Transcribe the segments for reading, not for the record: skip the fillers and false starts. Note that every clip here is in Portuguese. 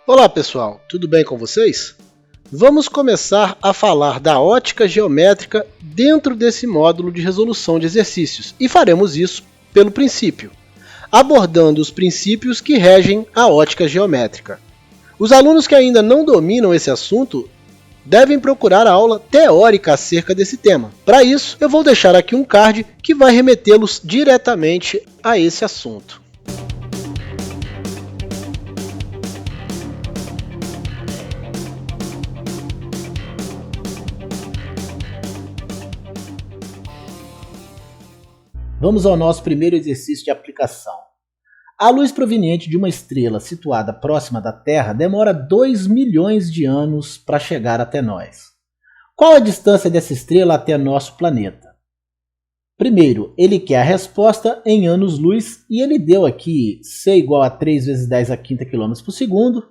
Olá pessoal, tudo bem com vocês? Vamos começar a falar da ótica geométrica dentro desse módulo de resolução de exercícios e faremos isso pelo princípio, abordando os princípios que regem a ótica geométrica. Os alunos que ainda não dominam esse assunto devem procurar a aula teórica acerca desse tema. Para isso, eu vou deixar aqui um card que vai remetê-los diretamente a esse assunto. Vamos ao nosso primeiro exercício de aplicação. A luz proveniente de uma estrela situada próxima da Terra demora 2 milhões de anos para chegar até nós. Qual a distância dessa estrela até nosso planeta? Primeiro, ele quer a resposta em anos-luz e ele deu aqui C igual a 3 vezes 10 a quinta km por segundo,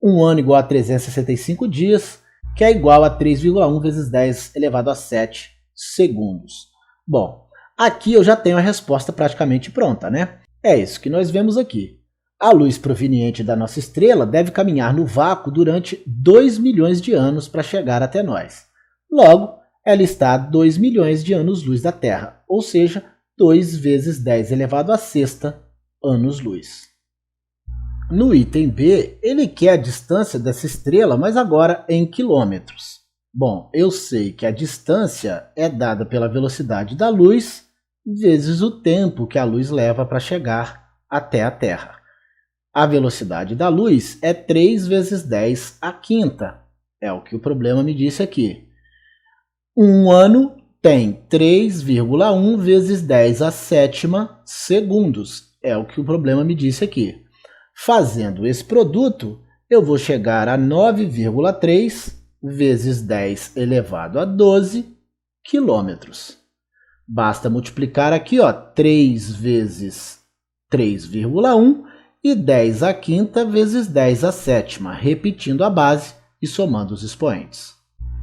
um ano igual a 365 dias, que é igual a 3,1 vezes 10 elevado a 7 segundos. Bom, aqui eu já tenho a resposta praticamente pronta, né? É isso que nós vemos aqui. A luz proveniente da nossa estrela deve caminhar no vácuo durante 2 milhões de anos para chegar até nós. Logo, ela está a 2 milhões de anos-luz da Terra, ou seja, 2 vezes 10 elevado a sexta anos-luz. No item B, ele quer a distância dessa estrela, mas agora em quilômetros. Bom, eu sei que a distância é dada pela velocidade da luz vezes o tempo que a luz leva para chegar até a Terra. A velocidade da luz é 3 vezes 10 a quinta. É o que o problema me disse aqui. Um ano tem 3,1 vezes 10 a sétima segundos. É o que o problema me disse aqui. Fazendo esse produto, eu vou chegar a 9,3 vezes 10 elevado a 12 quilômetros. Basta multiplicar aqui, 3 vezes 3,1 e 10 a quinta vezes 10 a sétima, repetindo a base e somando os expoentes.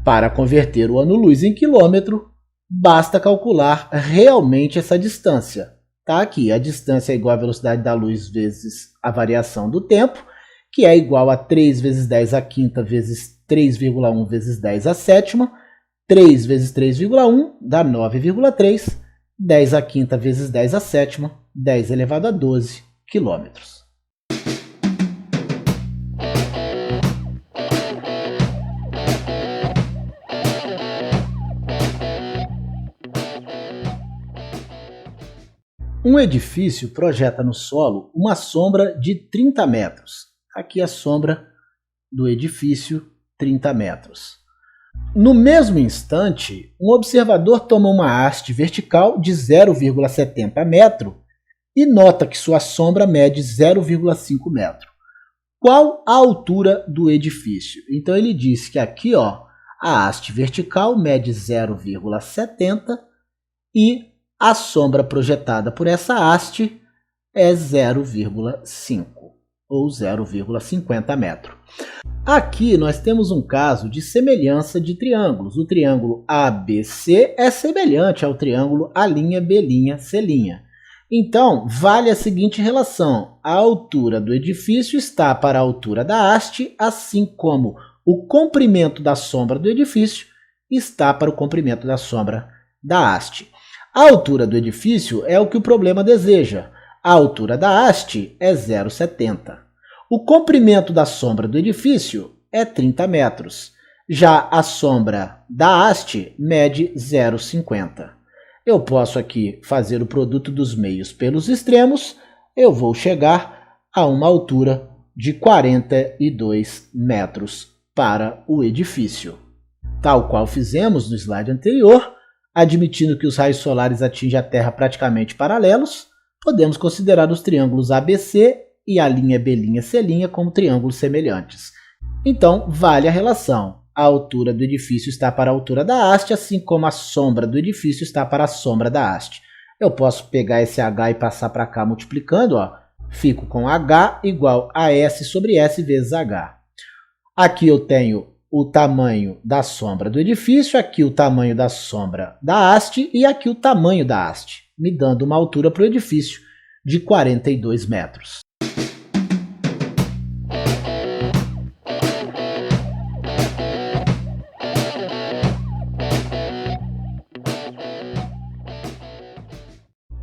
Para converter o ano-luz em quilômetro, basta calcular realmente essa distância. Tá aqui, a distância é igual à velocidade da luz vezes a variação do tempo, que é igual a 3 vezes 10 a quinta vezes 3,1 vezes 10 a sétima, 3 vezes 3,1 dá 9,3, 10 a quinta vezes 10 a sétima, 10 elevado a 12 quilômetros. Um edifício projeta no solo uma sombra de 30 metros. Aqui a sombra do edifício, 30 metros. No mesmo instante, um observador toma uma haste vertical de 0,70 metro e nota que sua sombra mede 0,5 metro. Qual a altura do edifício? Então ele diz que aqui a haste vertical mede 0,70 e a sombra projetada por essa haste é 0,5 ou 0,50 metro. Aqui nós temos um caso de semelhança de triângulos. O triângulo ABC é semelhante ao triângulo A'B'C'. Então, vale a seguinte relação. A altura do edifício está para a altura da haste, assim como o comprimento da sombra do edifício está para o comprimento da sombra da haste. A altura do edifício é o que o problema deseja. A altura da haste é 0,70. O comprimento da sombra do edifício é 30 metros. Já a sombra da haste mede 0,50. Eu posso aqui fazer o produto dos meios pelos extremos. Eu vou chegar a uma altura de 42 metros para o edifício. Tal qual fizemos no slide anterior, admitindo que os raios solares atingem a Terra praticamente paralelos, podemos considerar os triângulos ABC e A'B'C' como triângulos semelhantes. Então, vale a relação. A altura do edifício está para a altura da haste, assim como a sombra do edifício está para a sombra da haste. Eu posso pegar esse H e passar para cá multiplicando. Fico com H igual a S sobre S vezes H. Aqui eu tenho o tamanho da sombra do edifício, aqui o tamanho da sombra da haste e aqui o tamanho da haste, me dando uma altura para o edifício de 42 metros.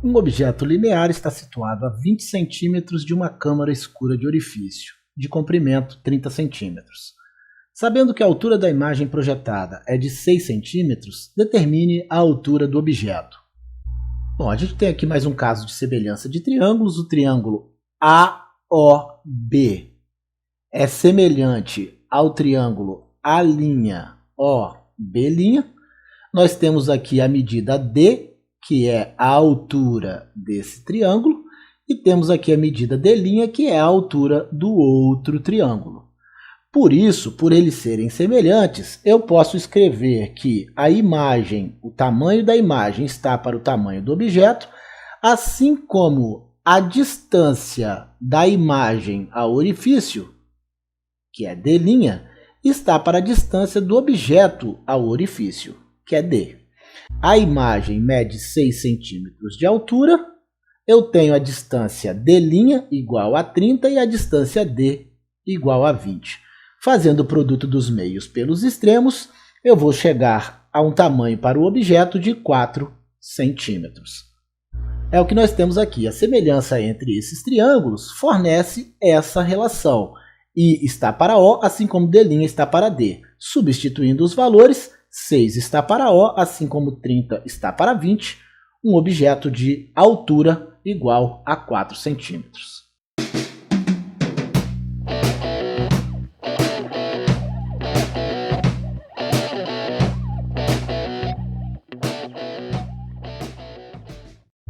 Um objeto linear está situado a 20 centímetros de uma câmara escura de orifício, de comprimento 30 centímetros. Sabendo que a altura da imagem projetada é de 6 centímetros, determine a altura do objeto. Bom, a gente tem aqui mais um caso de semelhança de triângulos. O triângulo AOB é semelhante ao triângulo A'OB'. Nós temos aqui a medida D, que é a altura desse triângulo, e temos aqui a medida D', que é a altura do outro triângulo. Por isso, por eles serem semelhantes, eu posso escrever que a imagem, o tamanho da imagem está para o tamanho do objeto, assim como a distância da imagem ao orifício, que é D', está para a distância do objeto ao orifício, que é D. A imagem mede 6 centímetros de altura, eu tenho a distância D' igual a 30 e a distância D igual a 20. Fazendo o produto dos meios pelos extremos, eu vou chegar a um tamanho para o objeto de 4 centímetros. É o que nós temos aqui. A semelhança entre esses triângulos fornece essa relação. I está para O, assim como D' está para D. Substituindo os valores, 6 está para O, assim como 30 está para 20, um objeto de altura igual a 4 centímetros.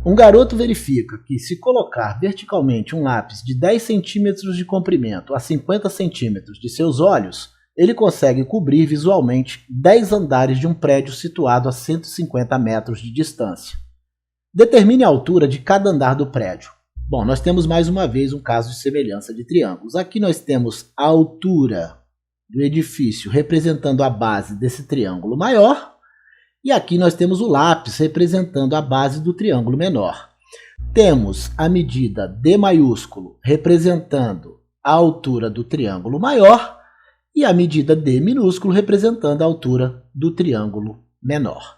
Um garoto verifica que, se colocar verticalmente um lápis de 10 centímetros de comprimento a 50 centímetros de seus olhos, ele consegue cobrir visualmente 10 andares de um prédio situado a 150 metros de distância. Determine a altura de cada andar do prédio. Bom, nós temos mais uma vez um caso de semelhança de triângulos. Aqui nós temos a altura do edifício representando a base desse triângulo maior, e aqui nós temos o lápis representando a base do triângulo menor. Temos a medida D maiúsculo representando a altura do triângulo maior e a medida D minúsculo representando a altura do triângulo menor.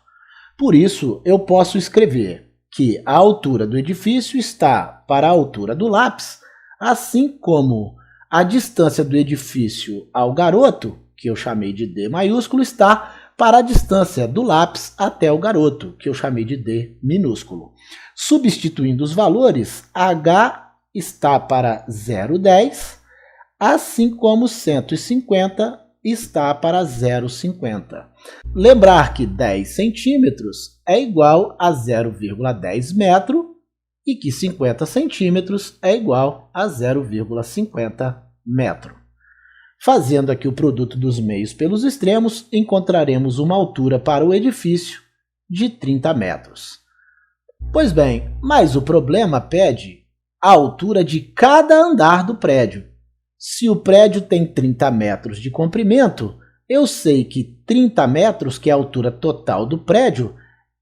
Por isso, eu posso escrever que a altura do edifício está para a altura do lápis, assim como a distância do edifício ao garoto, que eu chamei de D maiúsculo, está para a distância do lápis até o garoto, que eu chamei de D minúsculo. Substituindo os valores, H está para 0,10, assim como 150 está para 0,50. Lembrar que 10 centímetros é igual a 0,10 metro e que 50 centímetros é igual a 0,50 metro. Fazendo aqui o produto dos meios pelos extremos, encontraremos uma altura para o edifício de 30 metros. Pois bem, mas o problema pede a altura de cada andar do prédio. Se o prédio tem 30 metros de comprimento, eu sei que 30 metros, que é a altura total do prédio,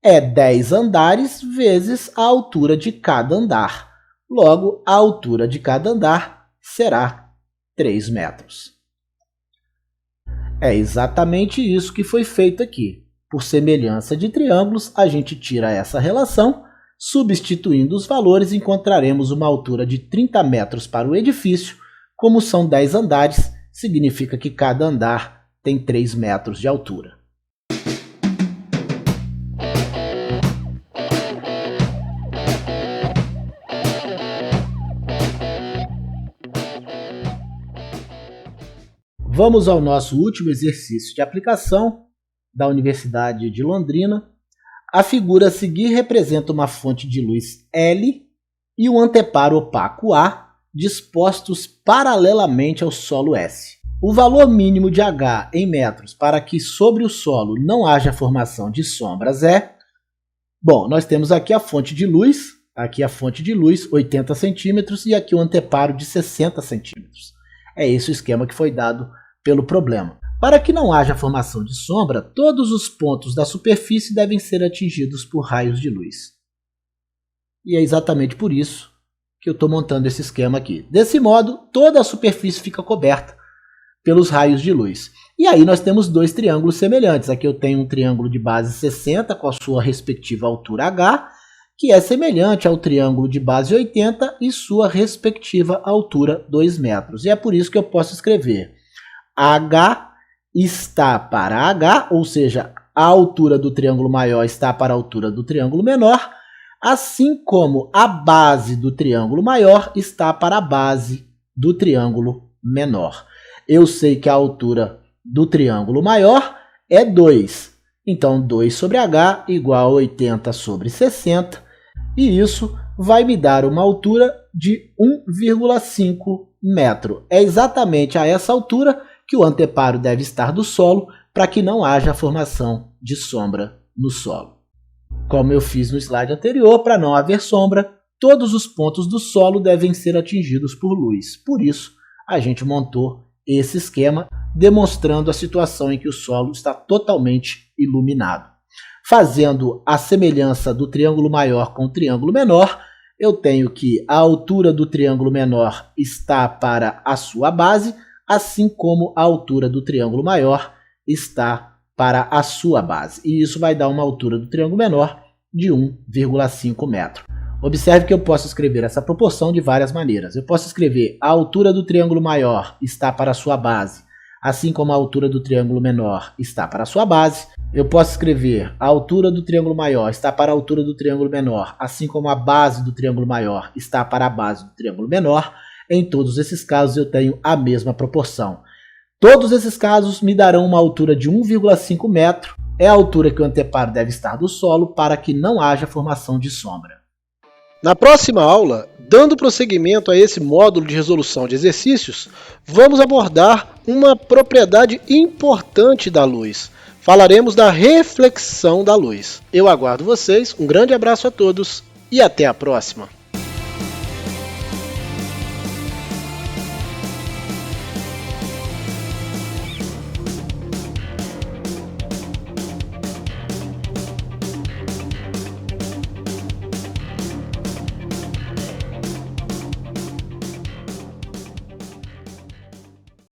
é 10 andares vezes a altura de cada andar. Logo, a altura de cada andar será 3 metros. É exatamente isso que foi feito aqui. Por semelhança de triângulos, a gente tira essa relação, substituindo os valores, encontraremos uma altura de 30 metros para o edifício. Como são 10 andares, significa que cada andar tem 3 metros de altura. Vamos ao nosso último exercício de aplicação da Universidade de Londrina. A figura a seguir representa uma fonte de luz L e um anteparo opaco A dispostos paralelamente ao solo S. O valor mínimo de H em metros para que sobre o solo não haja formação de sombras é... Bom, nós temos aqui a fonte de luz, 80 centímetros, e aqui o anteparo de 60 centímetros. É esse o esquema que foi dado pelo problema. Para que não haja formação de sombra, todos os pontos da superfície devem ser atingidos por raios de luz. E é exatamente por isso que eu estou montando esse esquema aqui. Desse modo, toda a superfície fica coberta pelos raios de luz. E aí nós temos dois triângulos semelhantes. Aqui eu tenho um triângulo de base 60 com a sua respectiva altura H, que é semelhante ao triângulo de base 80 e sua respectiva altura 2 metros. E é por isso que eu posso escrever H está para H, ou seja, a altura do triângulo maior está para a altura do triângulo menor, assim como a base do triângulo maior está para a base do triângulo menor. Eu sei que a altura do triângulo maior é 2. Então, 2 sobre H igual a 80 sobre 60. E isso vai me dar uma altura de 1,5 metro. É exatamente a essa altura que o anteparo deve estar do solo para que não haja formação de sombra no solo. Como eu fiz no slide anterior, para não haver sombra, todos os pontos do solo devem ser atingidos por luz. Por isso, a gente montou esse esquema, demonstrando a situação em que o solo está totalmente iluminado. Fazendo a semelhança do triângulo maior com o triângulo menor, eu tenho que a altura do triângulo menor está para a sua base, assim como a altura do triângulo maior está para a sua base. E isso vai dar uma altura do triângulo menor de 1,5 metro. Observe que eu posso escrever essa proporção de várias maneiras. Eu posso escrever a altura do triângulo maior está para a sua base, assim como a altura do triângulo menor está para a sua base. Eu posso escrever a altura do triângulo maior está para a altura do triângulo menor, assim como a base do triângulo maior está para a base do triângulo menor. Em todos esses casos eu tenho a mesma proporção. Todos esses casos me darão uma altura de 1,5 metro. É a altura que o anteparo deve estar do solo para que não haja formação de sombra. Na próxima aula, dando prosseguimento a esse módulo de resolução de exercícios, vamos abordar uma propriedade importante da luz. Falaremos da reflexão da luz. Eu aguardo vocês, um grande abraço a todos e até a próxima!